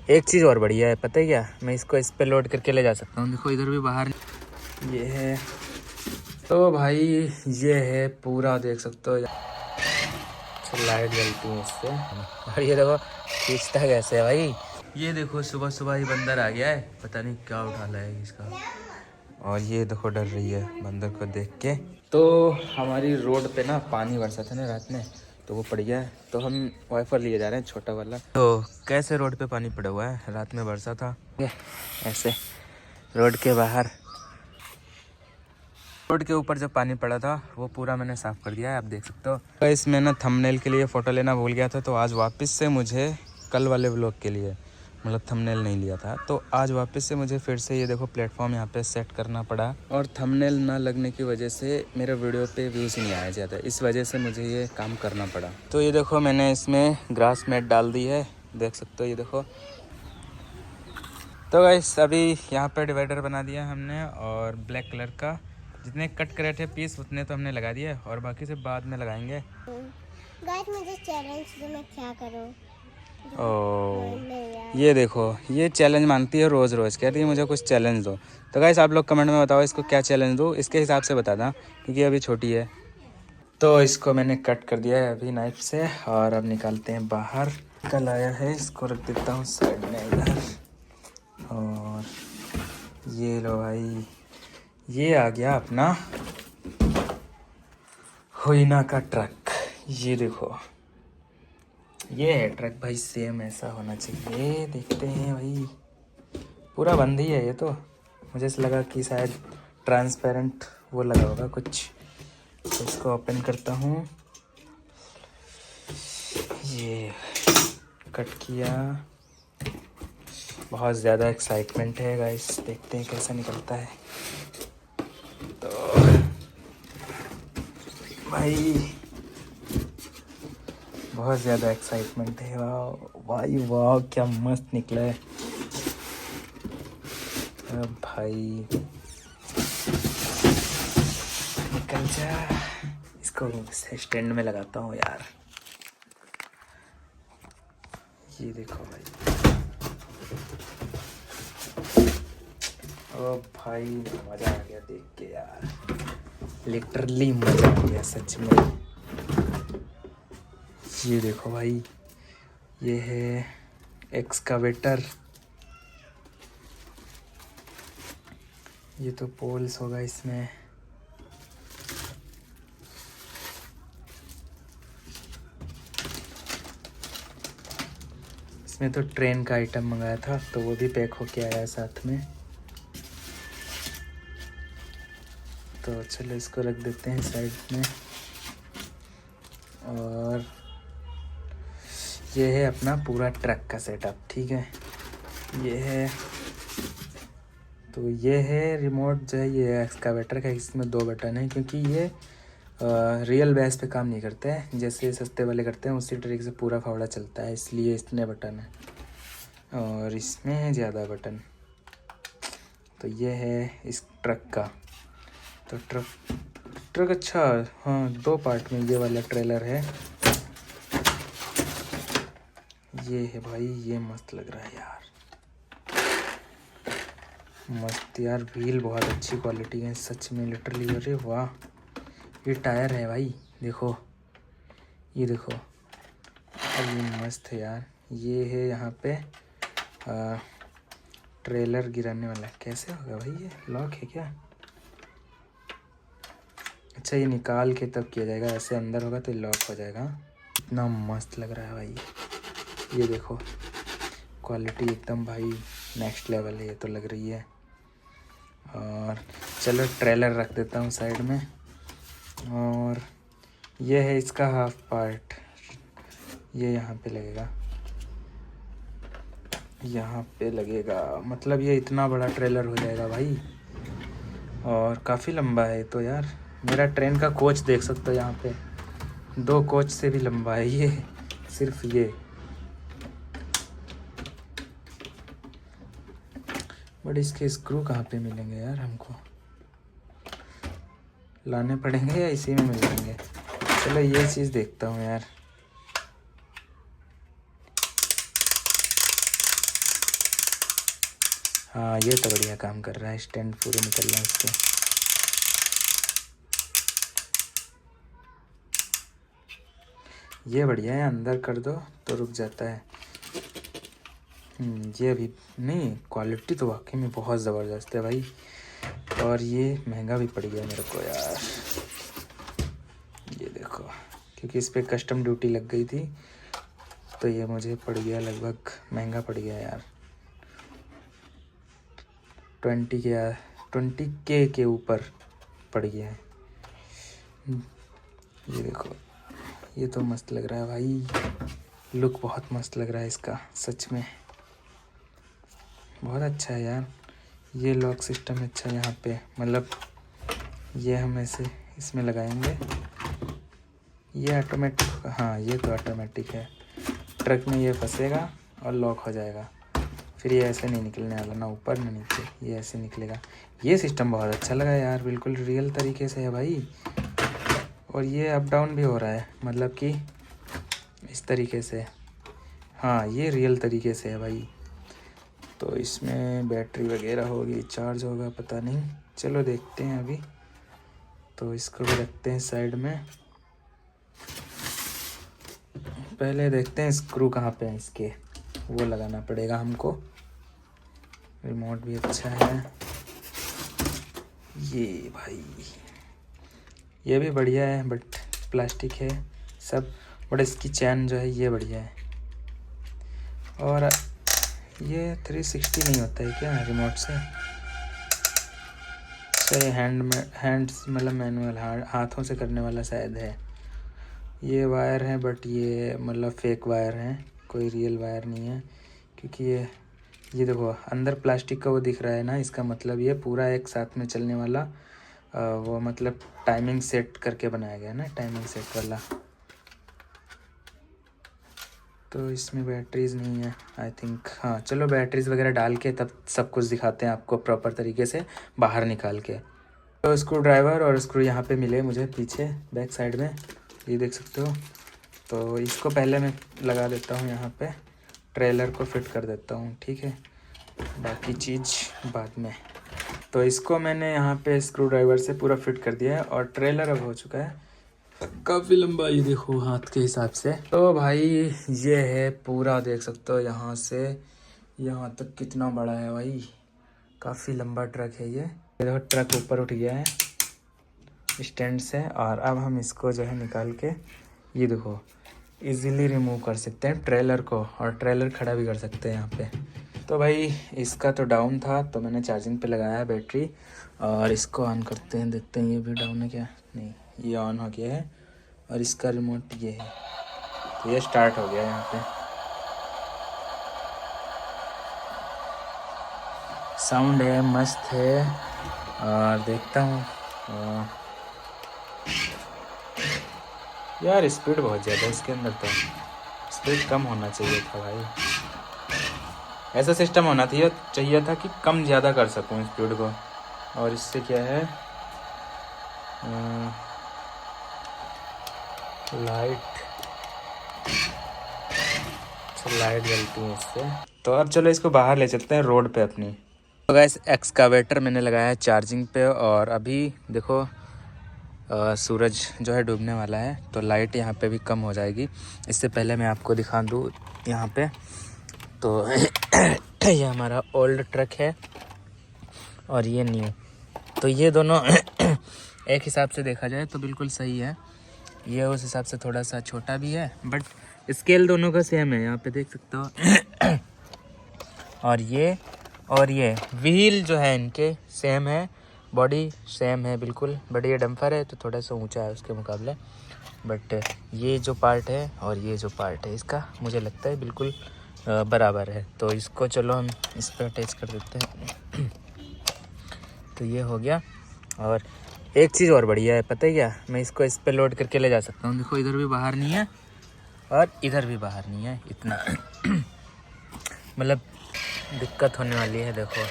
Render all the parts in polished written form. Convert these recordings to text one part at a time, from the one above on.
एक चीज़ और बढ़िया है, पता है क्या, मैं इसको इस पे लोड करके ले जा सकता हूँ। देखो इधर भी बाहर ये है। तो भाई ये है पूरा, देख सकते हो लाइट जलती है इससे। और ये देखो खींचता कैसे है भाई। ये देखो सुबह सुबह ही बंदर आ गया है, पता नहीं क्या उठा लाया इसका। और ये देखो डर रही है बंदर को देख के। तो हमारी रोड पे ना पानी बरसा था ना रात में, तो वो पड़ गया है, तो हम वाइपर लिए जा रहे हैं छोटा वाला। तो कैसे रोड पे पानी पड़ा हुआ है, रात में बरसा था ऐसे रोड के बाहर। रोड के ऊपर जो पानी पड़ा था वो पूरा मैंने साफ़ कर दिया है, आप देख सकते हो। तो इसमें ना थंबनेल के लिए फ़ोटो लेना भूल गया था, तो आज वापस से मुझे कल वाले व्लॉग के लिए मतलब थंबनेल नहीं लिया था, तो आज वापस से मुझे फिर से ये देखो प्लेटफॉर्म यहाँ पे सेट करना पड़ा। और थंबनेल ना लगने की वजह से मेरे वीडियो पे व्यूज़ नहीं आया ज़्यादा, इस वजह से मुझे ये काम करना पड़ा। तो ये देखो मैंने इसमें ग्रास मैट डाल दी है, देख सकते हो ये देखो। तो गाइस अभी यहाँ पर डिवाइडर बना दिया हमने, और ब्लैक कलर का जितने कट करे थे पीस उतने तो हमने लगा दिए, और बाकी से बाद में लगाएंगे। गाइस मुझे चैलेंज दो, मैं क्या करूं? ये देखो ये चैलेंज मांगती है, रोज़ रोज़ कहती है मुझे कुछ चैलेंज दो। तो गाइस आप लोग कमेंट में बताओ इसको क्या चैलेंज दूँ, इसके हिसाब से बताना, क्योंकि अभी छोटी है। तो इसको मैंने कट कर दिया है अभी नाइफ से, और अब निकालते हैं बाहर। कल आया है, इसको रख देता हूँ साइड में इधर। और ये लो भाई, ये आ गया अपना होइना का ट्रक। ये देखो ये है ट्रक भाई, सेम ऐसा होना चाहिए। देखते हैं भाई, पूरा बंद ही है ये तो। मुझे ऐसा लगा कि शायद ट्रांसपेरेंट वो लगा होगा कुछ। तो इसको ओपन करता हूँ, ये कट किया। बहुत ज़्यादा एक्साइटमेंट है गाइस, देखते हैं कैसा निकलता है। तो भाई बहुत ज़्यादा एक्साइटमेंट है। वाह भाई वाह, क्या मस्त निकला है। अब भाई निकल जा, इसको स्टैंड में लगाता हूँ यार। ये देखो भाई, ओ भाई मज़ा आ गया देख के यार, लिटरली मज़ा आ गया सच में। ये देखो भाई, ये है एक्सकावेटर। ये तो पोल्स होगा इसमें। इसमें तो ट्रेन का आइटम मंगाया था, तो वो भी पैक होके आया है साथ में। तो चलो इसको रख देते हैं साइड में। और ये है अपना पूरा ट्रक का सेटअप, ठीक है। ये है, तो ये है रिमोट जो है, ये एक्सकावेटर का। इसमें 2 बटन है, क्योंकि ये रियल बेस पे काम नहीं करते हैं जैसे सस्ते वाले करते हैं, उसी तरीके से पूरा फावड़ा चलता है, इसलिए इतने बटन है। और इसमें है ज़्यादा बटन। तो ये है इस ट्रक का। तो ट्रक अच्छा, हाँ 2 पार्ट में ये वाला ट्रेलर है। ये है भाई, ये मस्त लग रहा है यार, मस्त यार। व्हील बहुत अच्छी क्वालिटी है सच में, लिटरली। अरे वाह, ये टायर है भाई, देखो ये देखो। अब ये मस्त है यार। ये है यहाँ पे ट्रेलर गिराने वाला। कैसे होगा भाई, ये लॉक है क्या? अच्छा ये निकाल के तब किया जाएगा, ऐसे अंदर होगा तो लॉक हो जाएगा। इतना मस्त लग रहा है भाई, ये देखो क्वालिटी एकदम भाई नेक्स्ट लेवल है ये तो लग रही है। और चलो ट्रेलर रख देता हूँ साइड में। और ये है इसका हाफ पार्ट, ये यहाँ पे लगेगा, यहाँ पे लगेगा। मतलब ये इतना बड़ा ट्रेलर हो जाएगा भाई, और काफ़ी लंबा है तो यार। मेरा ट्रेन का कोच देख सकते हो यहाँ पे, 2 कोच से भी लंबा है ये, सिर्फ ये। बट इसके स्क्रू कहाँ पे मिलेंगे यार, हमको लाने पड़ेंगे या इसी में मिल जाएंगे? चलो ये चीज़ देखता हूँ यार। हाँ ये तो बढ़िया काम कर रहा है, स्टैंड पूरे निकल रहे हैं इसके। ये बढ़िया है, अंदर कर दो तो रुक जाता है। ये अभी नहीं, क्वालिटी तो वाकई में बहुत ज़बरदस्त है भाई। और ये महंगा भी पड़ गया मेरे को यार, ये देखो, क्योंकि इस पर कस्टम ड्यूटी लग गई थी तो ये मुझे पड़ गया, लगभग महंगा पड़ गया यार। 20K के ऊपर पड़ गया है। ये देखो, ये तो मस्त लग रहा है भाई, लुक बहुत मस्त लग रहा है इसका, सच में बहुत अच्छा है यार। ये लॉक सिस्टम अच्छा है यहाँ पे, मतलब ये हम ऐसे इसमें लगाएंगे, ये ऑटोमेटिक, हाँ ये तो ऑटोमेटिक है। ट्रक में ये फंसेगा और लॉक हो जाएगा, फिर ये ऐसे नहीं निकलने वाला, ना ऊपर ना नीचे, ये ऐसे निकलेगा। ये सिस्टम बहुत अच्छा लगा यार, बिल्कुल रियल तरीके से है भाई। और ये अप डाउन भी हो रहा है, मतलब कि इस तरीके से, हाँ ये रियल तरीके से है भाई। तो इसमें बैटरी वगैरह होगी, चार्ज होगा पता नहीं, चलो देखते हैं अभी। तो इसको भी रखते हैं साइड में, पहले देखते हैं स्क्रू कहाँ पे हैं इसके, वो लगाना पड़ेगा हमको। रिमोट भी अच्छा है ये भाई, ये भी बढ़िया है, बट प्लास्टिक है सब, बट इसकी चैन जो है ये बढ़िया है। और ये 360 नहीं होता है क्या रिमोट से? अच्छा ये हैंड्स मतलब मैनुअल, हाथों से करने वाला शायद है। ये वायर है, बट ये मतलब फेक वायर हैं, कोई रियल वायर नहीं है। क्योंकि ये देखो अंदर प्लास्टिक का वो दिख रहा है ना, इसका मतलब ये पूरा एक साथ में चलने वाला वो मतलब टाइमिंग सेट करके बनाया गया है ना, टाइमिंग सेट वाला। तो इसमें बैटरीज नहीं है आई थिंक, हाँ चलो बैटरीज वगैरह डाल के तब सब कुछ दिखाते हैं आपको प्रॉपर तरीके से बाहर निकाल के। तो स्क्रू ड्राइवर और स्क्रू यहाँ पे मिले मुझे पीछे बैक साइड में, ये देख सकते हो। तो इसको पहले मैं लगा देता हूँ यहाँ पे, ट्रेलर को फिट कर देता हूँ, ठीक है, बाकी चीज़ बाद में। तो इसको मैंने यहाँ पे स्क्रू ड्राइवर से पूरा फिट कर दिया है और ट्रेलर अब हो चुका है काफ़ी लंबा, ये देखो हाथ के हिसाब से। तो भाई ये है पूरा, देख सकते हो यहाँ से यहाँ तक कितना बड़ा है भाई, काफ़ी लंबा ट्रक है ये देखो। ट्रक ऊपर उठ गया है स्टैंड से, और अब हम इसको जो है निकाल के, ये देखो इजीली रिमूव कर सकते हैं ट्रेलर को, और ट्रेलर खड़ा भी कर सकते हैं यहाँ पे। तो भाई इसका तो डाउन था तो मैंने चार्जिंग पे लगाया है बैटरी, और इसको ऑन करते हैं, देखते हैं ये भी डाउन है क्या, नहीं ये ऑन हो गया है। और इसका रिमोट ये है, तो ये स्टार्ट हो गया यहाँ पे, साउंड है मस्त है। और देखता हूँ यार स्पीड बहुत ज़्यादा है इसके अंदर, तो स्पीड कम होना चाहिए था भाई, ऐसा सिस्टम होना चाहिए था कि कम ज़्यादा कर सकूँ स्पीड को। और इससे क्या है लाइट जलती है इससे। तो अब चलो इसको बाहर ले चलते हैं रोड पे अपनी। तो गाइस एक्सकावेटर मैंने लगाया है चार्जिंग पे, और अभी देखो सूरज जो है डूबने वाला है, तो लाइट यहाँ पे भी कम हो जाएगी। इससे पहले मैं आपको दिखा दूँ यहाँ पे, तो ये हमारा ओल्ड ट्रक है और ये न्यू, तो ये दोनों एक हिसाब से देखा जाए तो बिल्कुल सही है। ये उस हिसाब से थोड़ा सा छोटा भी है, बट स्केल दोनों का सेम है, यहाँ पे देख सकते हो। और ये व्हील जो है इनके सेम है, बॉडी सेम है बिल्कुल, बट ये डंपर है तो थोड़ा सा ऊंचा है उसके मुकाबले। बट ये जो पार्ट है और ये जो पार्ट है इसका मुझे लगता है बिल्कुल बराबर है। तो इसको चलो हम इस पर अटैच कर देते हैं। तो ये हो गया। और एक चीज़ और बढ़िया है, पता है क्या, मैं इसको इस पे लोड करके ले जा सकता हूँ। देखो इधर भी बाहर नहीं है और इधर भी बाहर नहीं है, इतना मतलब दिक्कत होने वाली है। देखो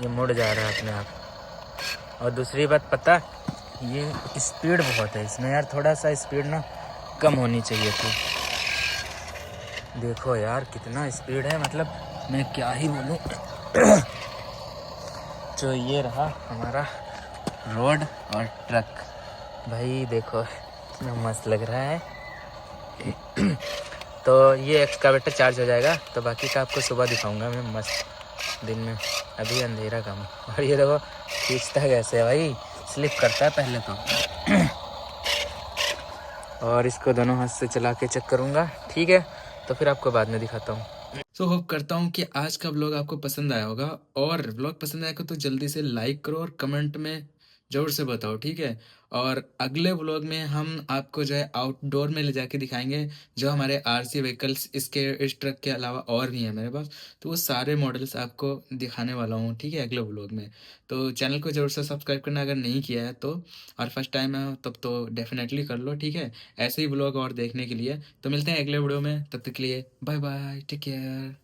ये मुड़ जा रहा है अपने आप। और दूसरी बात पता, ये स्पीड बहुत है इसमें यार, थोड़ा सा स्पीड ना कम होनी चाहिए थी। देखो यार कितना स्पीड है, मतलब मैं क्या ही बोलूँ। जो ये रहा हमारा रोड और ट्रक। भाई देखो कितना मस्त लग रहा है। तो ये एक्सकावेटर चार्ज हो जाएगा तो बाकी का आपको सुबह दिखाऊंगा मैं मस्त दिन में। अभी अंधेरा कम। और ये देखो खींचता कैसे है भाई, स्लिप करता है पहले तो। और इसको दोनों हाथ से चला के चेक करूँगा, ठीक है। तो फिर आपको बाद में दिखाता हूँ। सो होप करता हूँ कि आज का व्लॉग आपको पसंद आया होगा, और व्लॉग पसंद आएगा तो जल्दी से लाइक करो और कमेंट में ज़रूर से बताओ, ठीक है। और अगले व्लॉग में हम आपको जो है आउटडोर में ले जाके दिखाएंगे, जो हमारे आरसी व्हीकल्स इसके इस ट्रक के अलावा और भी हैं मेरे पास, तो वो सारे मॉडल्स आपको दिखाने वाला हूँ, ठीक है, अगले व्लॉग में। तो चैनल को ज़रूर से सब्सक्राइब करना अगर नहीं किया है तो, और फर्स्ट टाइम है तब तो डेफिनेटली कर लो, ठीक है। ऐसे ही व्लॉग और देखने के लिए तो मिलते हैं अगले वीडियो में, तब तक के लिए बाय बाय, टेक केयर।